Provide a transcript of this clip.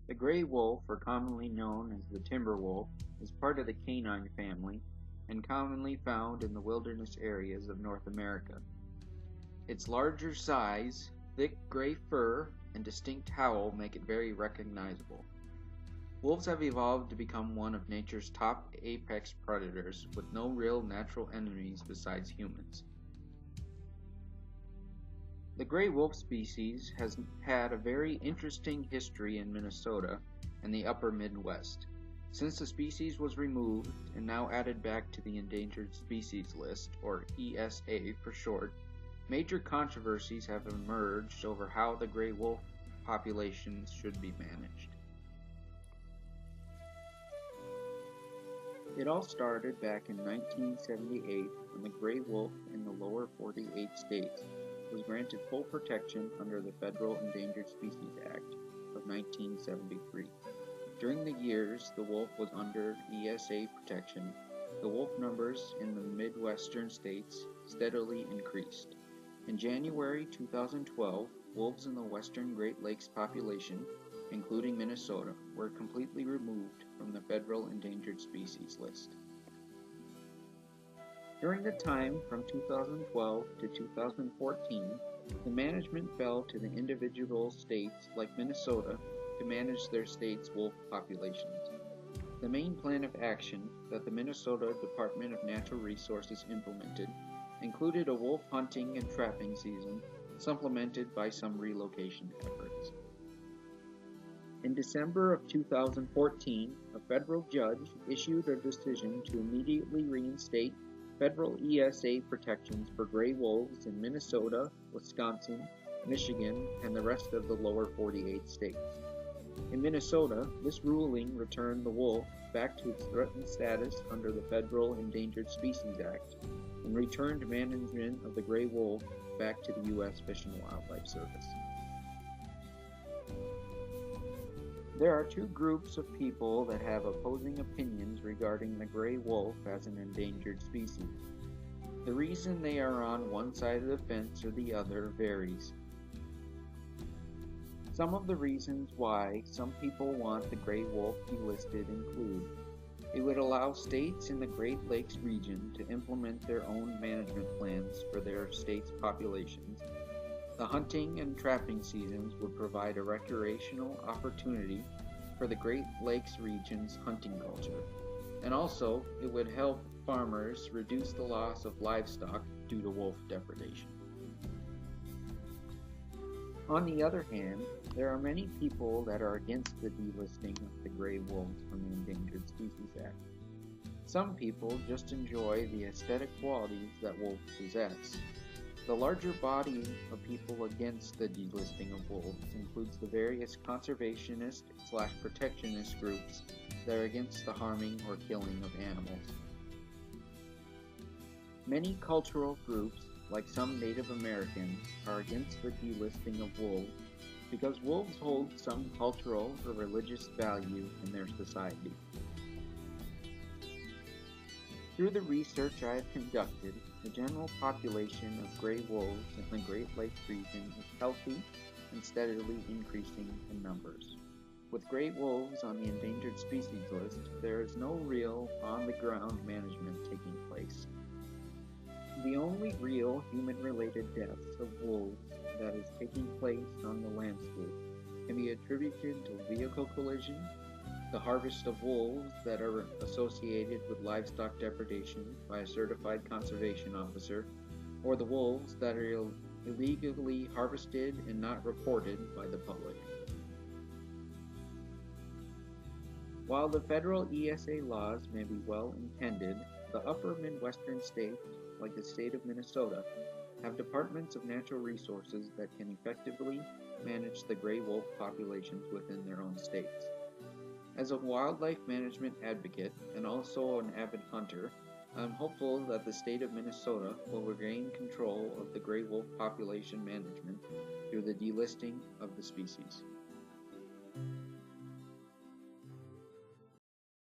The gray wolf, or commonly known as the timber wolf, is part of the canine family and commonly found in the wilderness areas of North America. Its larger size, thick gray fur, and distinct howl make it very recognizable. Wolves have evolved to become one of nature's top apex predators with no real natural enemies besides humans. The gray wolf species has had a very interesting history in Minnesota and the upper Midwest. Since the species was removed and now added back to the Endangered Species List, or ESA for short, major controversies have emerged over how the gray wolf populations should be managed. It all started back in 1978 when the gray wolf in the lower 48 states was granted full protection under the Federal Endangered Species Act of 1973. During the years the wolf was under ESA protection, the wolf numbers in the Midwestern states steadily increased. In January 2012, wolves in the western Great Lakes population, including Minnesota, were completely removed from the Federal Endangered Species List. During the time from 2012 to 2014, the management fell to the individual states like Minnesota to manage their state's wolf populations. The main plan of action that the Minnesota Department of Natural Resources implemented included a wolf hunting and trapping season, supplemented by some relocation efforts. In December of 2014, a federal judge issued a decision to immediately reinstate federal ESA protections for gray wolves in Minnesota, Wisconsin, Michigan, and the rest of the lower 48 states. In Minnesota, this ruling returned the wolf back to its threatened status under the Federal Endangered Species Act and returned management of the gray wolf back to the U.S. Fish and Wildlife Service. There are two groups of people that have opposing opinions regarding the gray wolf as an endangered species. The reason they are on one side of the fence or the other varies. Some of the reasons why some people want the gray wolf delisted include: it would allow states in the Great Lakes region to implement their own management plans for their state's populations. The hunting and trapping seasons would provide a recreational opportunity for the Great Lakes region's hunting culture, and also it would help farmers reduce the loss of livestock due to wolf depredation. On the other hand, there are many people that are against the delisting of the gray wolves from the Endangered Species Act. Some people just enjoy the aesthetic qualities that wolves possess. The larger body of people against the delisting of wolves includes the various conservationist/protectionist groups that are against the harming or killing of animals. Many cultural groups, like some Native Americans, are against the delisting of wolves because wolves hold some cultural or religious value in their society. Through the research I have conducted, the general population of gray wolves in the Great Lakes region is healthy and steadily increasing in numbers. With gray wolves on the endangered species list, there is no real on-the-ground management taking place. The only real human-related deaths of wolves that is taking place on the landscape can be attributed to vehicle collisions, the harvest of wolves that are associated with livestock depredation by a certified conservation officer, or the wolves that are illegally harvested and not reported by the public. While the federal ESA laws may be well intended, the upper Midwestern states, like the state of Minnesota, have departments of natural resources that can effectively manage the gray wolf populations within their own states. As a wildlife management advocate and also an avid hunter, I am hopeful that the state of Minnesota will regain control of the gray wolf population management through the delisting of the species.